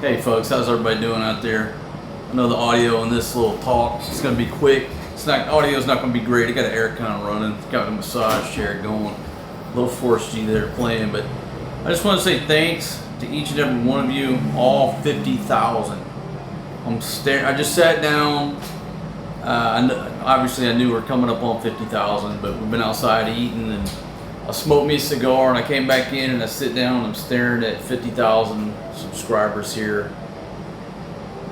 Hey folks, how's everybody doing out there? I know the audio in this little talk is going to be quick. Audio's not going to be great. I got an air con running, got a massage chair going, a little Force G there playing. But I just want to say thanks to each and every one of you, all 50,000. I just sat down. Obviously, I knew we were coming up on 50,000, but we've been outside eating, and I smoked me a cigar, and I came back in, and I sit down, and I'm staring at 50,000 subscribers here.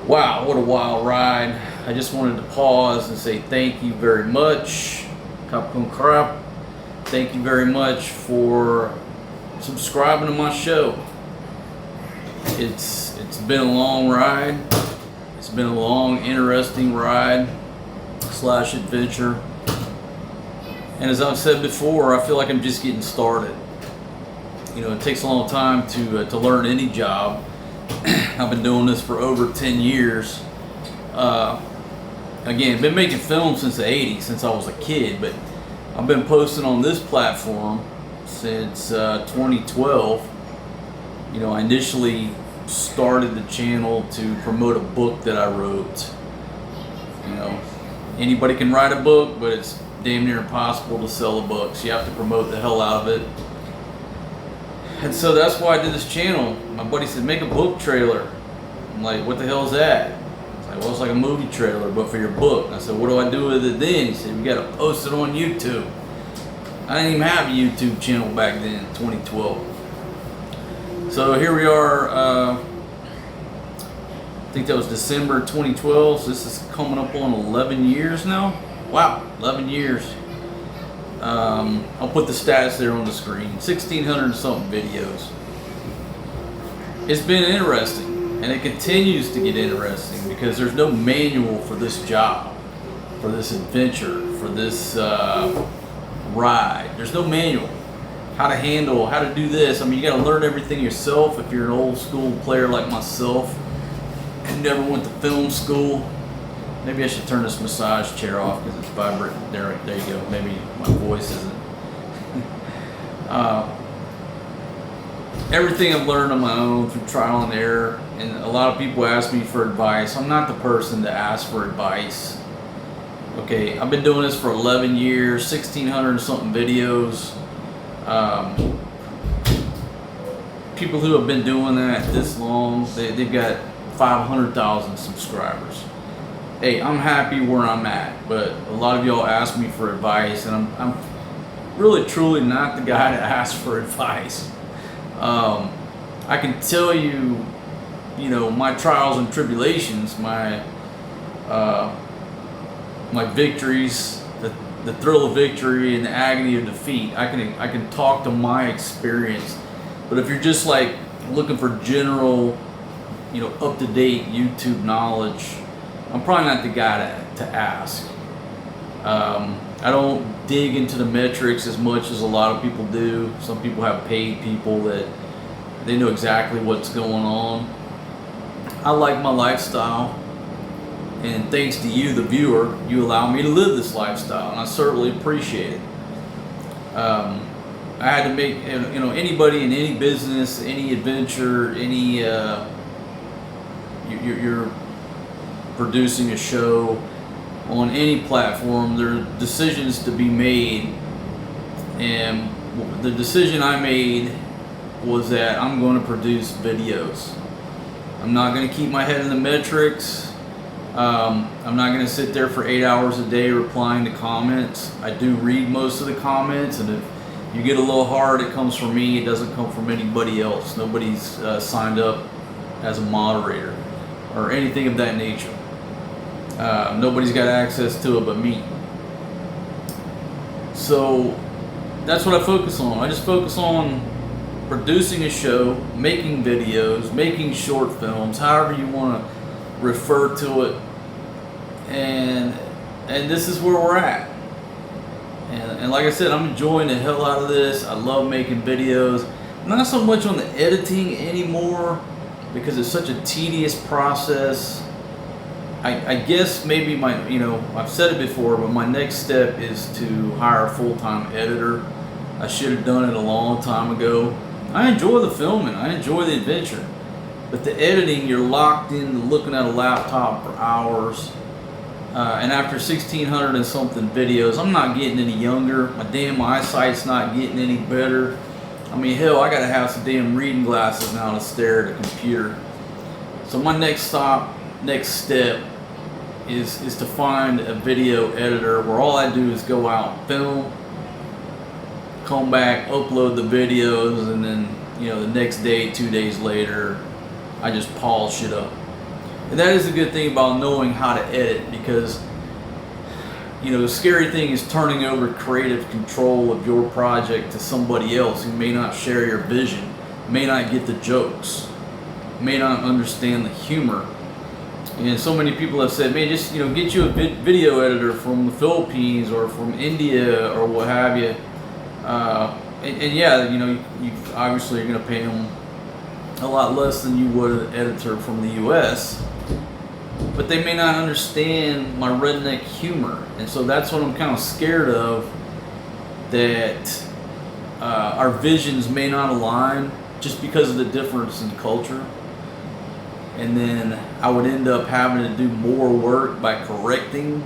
Wow, what a wild ride. I just wanted to pause and say thank you very much. Kapkun Krap. Thank you very much for subscribing to my show. It's been a long ride. It's been a long, interesting ride / adventure. And as I've said before, I feel like I'm just getting started. You know, it takes a long time to learn any job. I've been doing this for over 10 years. Again, been making films since the 80s, since I was a kid, but I've been posting on this platform since 2012. You know, I initially started the channel to promote a book that I wrote. You know, anybody can write a book, but it's damn near impossible to sell a book, so you have to promote the hell out of it. And so that's why I did this channel. My buddy said, make a book trailer. I'm like, what the hell is that? He's like, well, it's like a movie trailer, but for your book. And I said, what do I do with it then? He said, we got to post it on YouTube. I didn't even have a YouTube channel back then, 2012. So here we are, I think that was December 2012, so this is coming up on 11 years now. Wow, 11 years. I'll put the stats there on the screen. 1,600 and something videos. It's been interesting, and it continues to get interesting because there's no manual for this job, for this adventure, for this ride. There's no manual. How to handle, how to do this. I mean, you got to learn everything yourself if you're an old school player like myself who never went to film school. Maybe I should turn this massage chair off because it's vibrating. There you go. Maybe my voice isn't. Everything I've learned on my own through trial and error, and a lot of people ask me for advice. I'm not the person to ask for advice. Okay, I've been doing this for 11 years, 1,600 and something videos. People who have been doing that this long, they've got 500,000 subscribers. Hey, I'm happy where I'm at, but a lot of y'all ask me for advice, and I'm really truly not the guy to ask for advice. I can tell you, you know, my trials and tribulations, my victories, the thrill of victory and the agony of defeat. I can talk to my experience, but if you're just like looking for general, you know, up-to-date YouTube knowledge, I'm probably not the guy to ask. I don't dig into the metrics as much as a lot of people do. Some people have paid people that they know exactly what's going on. I like my lifestyle, and thanks to you, the viewer, you allow me to live this lifestyle, and I certainly appreciate it. I had to make, you know, anybody in any business, any adventure, any you're producing a show on any platform, there are decisions to be made, and the decision I made was that I'm going to produce videos. I'm not going to keep my head in the metrics. I'm not going to sit there for 8 hours a day replying to comments. I do read most of the comments, and if you get a little hard, it comes from me. It doesn't come from anybody else. Nobody's signed up as a moderator or anything of that nature. Nobody's got access to it but me. So that's what I focus on. I just focus on producing a show, making videos, making short films, however you want to refer to it. And this is where we're at. And like I said, I'm enjoying the hell out of this. I love making videos. Not so much on the editing anymore because it's such a tedious process. I guess maybe I've said it before, but my next step is to hire a full-time editor. I should have done it a long time ago. I enjoy the filming. I enjoy the adventure. But the editing, you're locked into looking at a laptop for hours. And after 1,600 and something videos, I'm not getting any younger. My damn eyesight's not getting any better. I mean, hell, I gotta have some damn reading glasses now to stare at a computer. So my next step is to find a video editor where all I do is go out, film, come back, upload the videos, and then, you know, the next day, 2 days later, I just polish it up. And that is a good thing about knowing how to edit, because, you know, the scary thing is turning over creative control of your project to somebody else who may not share your vision, may not get the jokes, may not understand the humor. And so many people have said, man, just, you know, get you a video editor from the Philippines or from India or what have you. And yeah, you know, you obviously are going to pay them a lot less than you would an editor from the US, but they may not understand my redneck humor. And so that's what I'm kind of scared of, that our visions may not align just because of the difference in culture. And then I would end up having to do more work by correcting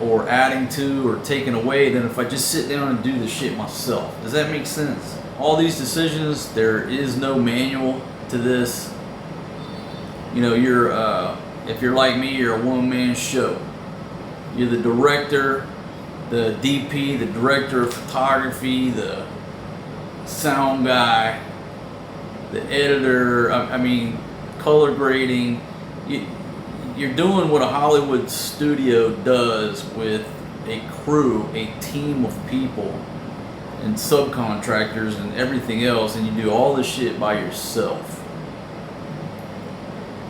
or adding to or taking away than if I just sit down and do the shit myself. Does that make sense? All these decisions, there is no manual to this. You know, if you're like me, you're a one-man show. You're the director, the DP, the director of photography, the sound guy, the editor, I mean, color grading. You're doing what a Hollywood studio does with a crew, a team of people and subcontractors and everything else, and you do all this shit by yourself.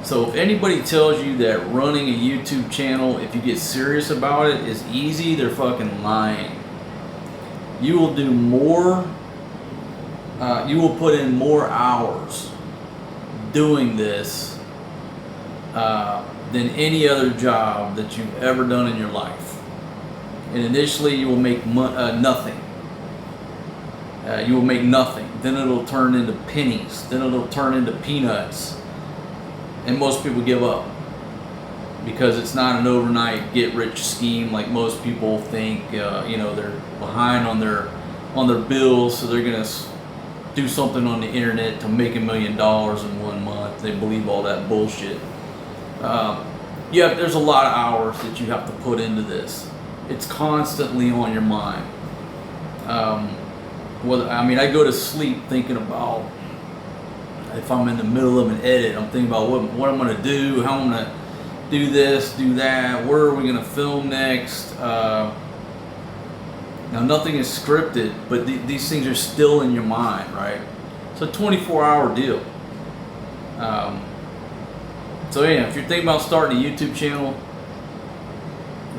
So if anybody tells you that running a YouTube channel, if you get serious about it, is easy, they're fucking lying. You will do more, you will put in more hours doing this than any other job that you've ever done in your life. And initially you will make nothing. You will make nothing. Then it'll turn into pennies. Then it'll turn into peanuts. And most people give up because it's not an overnight get-rich scheme like most people think. You know, they're behind on their bills, so they're gonna do something on the internet to make $1 million in 1 month. They believe all that bullshit. Yeah, there's a lot of hours that you have to put into this. It's constantly on your mind. I go to sleep thinking about, if I'm in the middle of an edit, I'm thinking about what I'm going to do, how I'm going to do this, do that, where are we going to film next. Now, nothing is scripted, but these things are still in your mind, right? It's a 24-hour deal. So yeah, if you're thinking about starting a YouTube channel,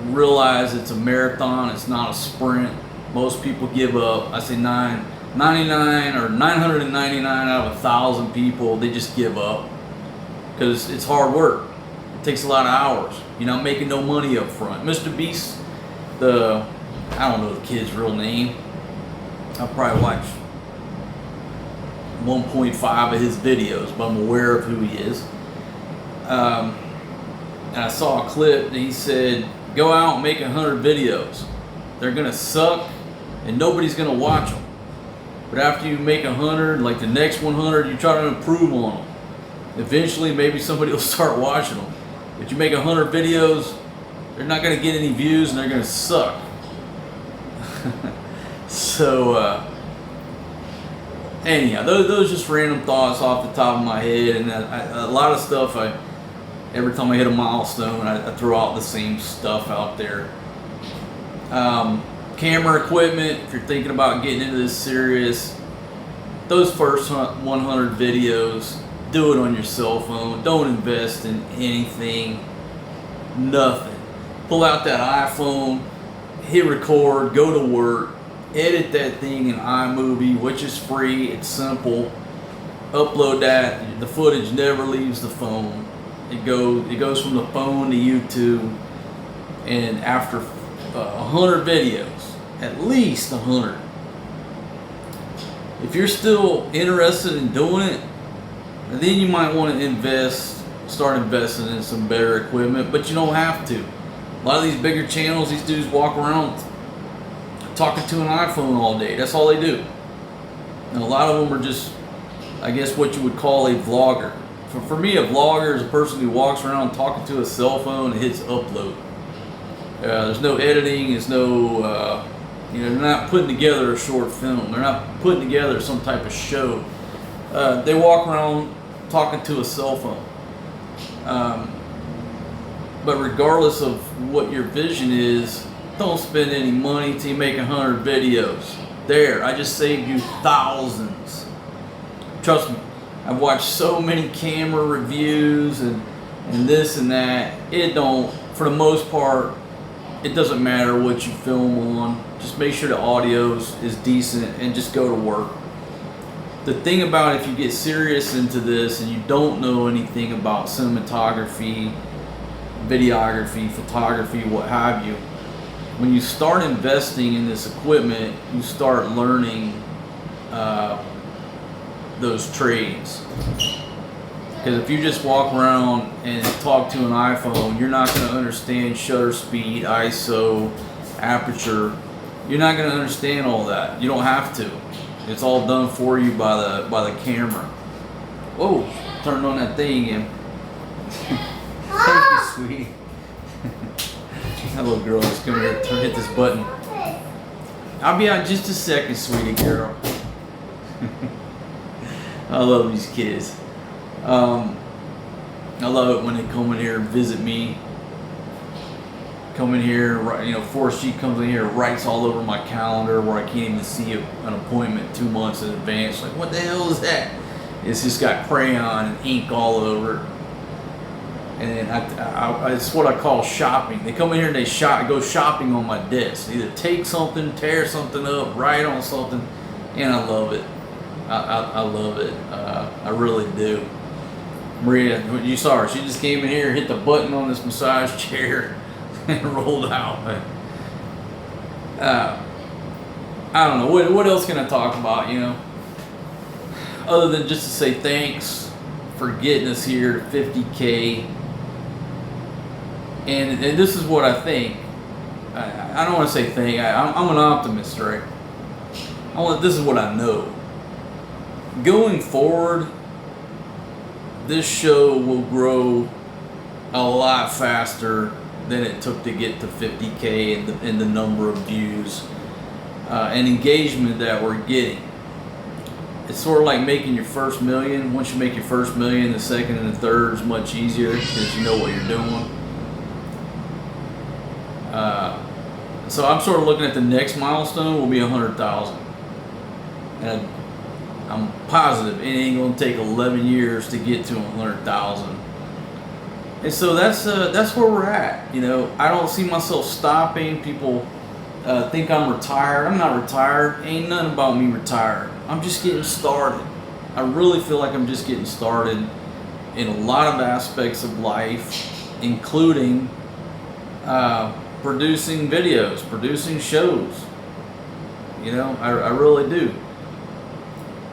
realize it's a marathon, it's not a sprint. Most people give up. I say 999 or 999 out of 1,000 people, they just give up because it's hard work. It takes a lot of hours. You're not making no money up front. Mr. Beast, I don't know the kid's real name. I probably watched 1.5 of his videos, but I'm aware of who he is. And I saw a clip that he said, go out and make 100 videos. They're gonna suck and nobody's gonna watch them. But after you make 100, like the next 100, you try to improve on them. Eventually, maybe somebody will start watching them. But you make 100 videos, they're not gonna get any views and they're gonna suck. So, anyhow, those just random thoughts off the top of my head, and a lot of stuff, every time I hit a milestone, I throw out the same stuff out there. Camera equipment, if you're thinking about getting into this serious, those first 100 videos, do it on your cell phone. Don't invest in anything, nothing. Pull out that iPhone, hit record, go to work, edit that thing in iMovie, which is free, it's simple. Upload that, the footage never leaves the phone. It goes from the phone to YouTube, and after 100 videos, at least 100, if you're still interested in doing it, And then you might want to start investing in some better equipment, but you don't have to. A lot of these bigger channels, these dudes walk around talking to an iPhone all day. That's all they do. And a lot of them are just, I guess, what you would call a vlogger. For me, a vlogger is a person who walks around talking to a cell phone and hits upload. There's no editing. There's no, they're not putting together a short film. They're not putting together some type of show. They walk around talking to a cell phone. But regardless of what your vision is, don't spend any money till you make 100 videos. There, I just saved you thousands. Trust me, I've watched so many camera reviews and this and that. For the most part, it doesn't matter what you film on. Just make sure the audio is decent and just go to work. The thing about if you get serious into this and you don't know anything about cinematography, videography, photography, what have you, when you start investing in this equipment, you start learning those trades. Because if you just walk around and talk to an iPhone, you're not going to understand shutter speed, ISO, aperture. You're not going to understand all that. You don't have to. It's all done for you by the camera. Whoa! Turned on that thing again. Thank you, sweetie. That little girl is coming here to hit this button. I'll be out just a second, sweetie girl. I love these kids. I love it when they come in here and visit me. Come in here, Forrest G comes in here, writes all over my calendar where I can't even see an appointment 2 months in advance. Like, what the hell is that? It's just got crayon and ink all over it. And it's what I call shopping. They come in here and they go shopping on my desk. Either take something, tear something up, write on something, and I love it. I love it. I really do. Maria, you saw her. She just came in here, hit the button on this massage chair, and rolled out. I don't know. What else can I talk about, Other than just to say thanks for getting us here to 50K. And this is what I think. I don't want to say think. I'm an optimist, right? This is what I know. Going forward, this show will grow a lot faster than it took to get to 50K and the number of views and engagement that we're getting. It's sort of like making your first million. Once you make your first million, the second and the third is much easier because you know what you're doing. So I'm sort of looking at the next milestone will be 100,000. And I'm positive it ain't going to take 11 years to get to 100,000. And so that's where we're at. I don't see myself stopping. People think I'm retired. I'm not retired. Ain't nothing about me retired. I'm just getting started. I really feel like I'm just getting started in a lot of aspects of life, including producing videos, producing shows. I really do.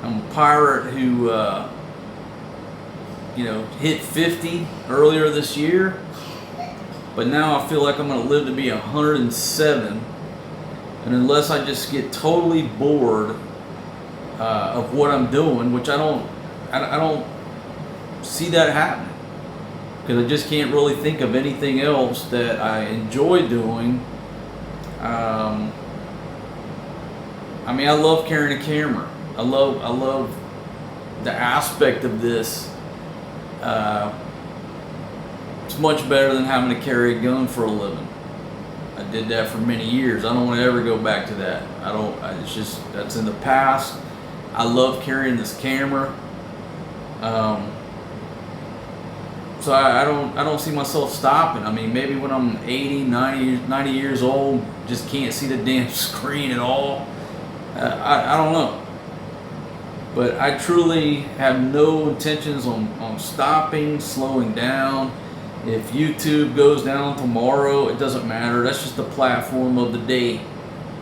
I'm a pirate who hit 50 earlier this year, but now I feel like I'm going to live to be 107, and unless I just get totally bored of what I'm doing, which I don't see that happening, because I just can't really think of anything else that I enjoy doing. I love carrying a camera. I love the aspect of this. It's much better than having to carry a gun for a living. I did that for many years. I don't want to ever go back to that. That's in the past. I love carrying this camera. So I don't see myself stopping. Maybe when I'm 80, 90 years old, just can't see the damn screen at all. I don't know. But I truly have no intentions on stopping, slowing down. If YouTube goes down tomorrow, it doesn't matter. That's just the platform of the day.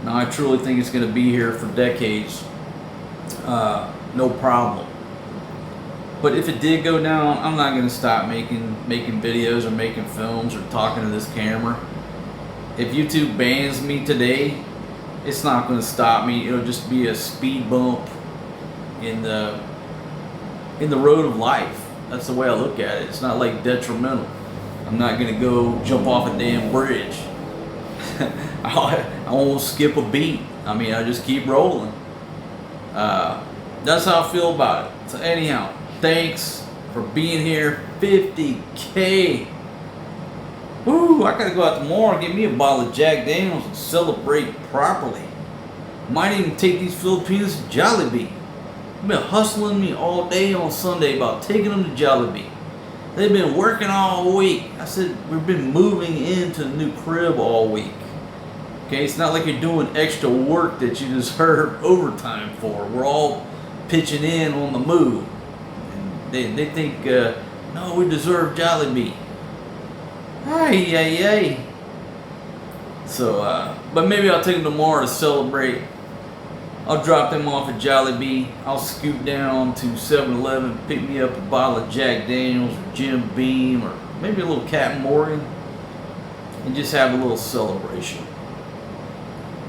Now, I truly think it's going to be here for decades. No problem. But if it did go down, I'm not gonna stop making videos or making films or talking to this camera. If YouTube bans me today, it's not gonna stop me. It'll just be a speed bump in the road of life. That's the way I look at it. It's not like detrimental. I'm not gonna go jump off a damn bridge. I won't skip a beat. I mean, I just keep rolling. That's how I feel about it. So anyhow, thanks for being here. 50K. Woo! I gotta go out tomorrow and get me a bottle of Jack Daniels and celebrate properly. Might even take these Filipinos to Jollibee. They've been hustling me all day on Sunday about taking them to Jollibee. They've been working all week. I said, we've been moving into the new crib all week. Okay, it's not like you're doing extra work that you deserve overtime for. We're all pitching in on the move. And they think, no, we deserve Jollibee. Ay. So, but maybe I'll take them tomorrow to celebrate. I'll drop them off at Jollibee. I'll scoot down to 7-Eleven, pick me up a bottle of Jack Daniels or Jim Beam or maybe a little Captain Morgan and just have a little celebration.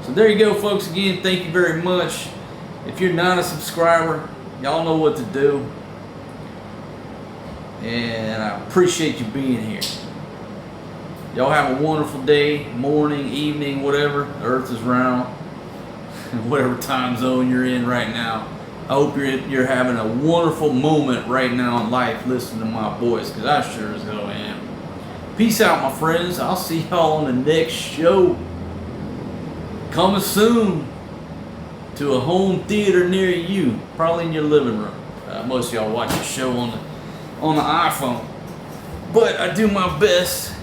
So there you go, folks. Again, thank you very much. If you're not a subscriber, y'all know what to do. And I appreciate you being here. Y'all have a wonderful day, morning, evening, whatever. The earth is round. Whatever time zone you're in right now. I hope you're having a wonderful moment right now in life listening to my voice, because I sure as hell am. Peace out, my friends. I'll see y'all on the next show. Coming soon to a home theater near you, probably in your living room. Most of y'all watch the show on the iPhone, but I do my best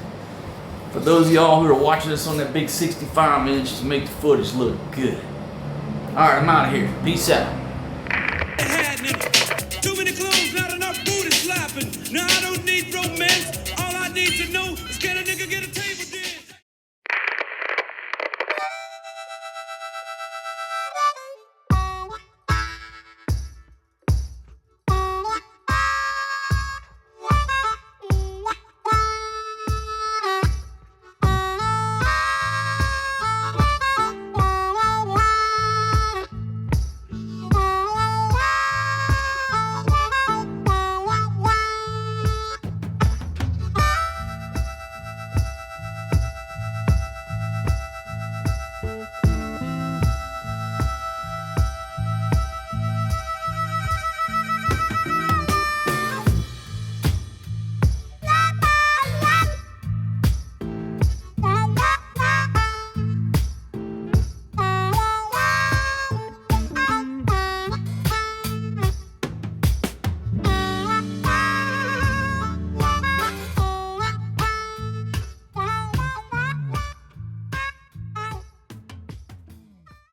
for those of y'all who are watching this on that big 65-inch to make the footage look good. Alright, I'm out of here. Peace out. Too many clothes, not enough booty slapping. No, I don't need romance. All I need to know is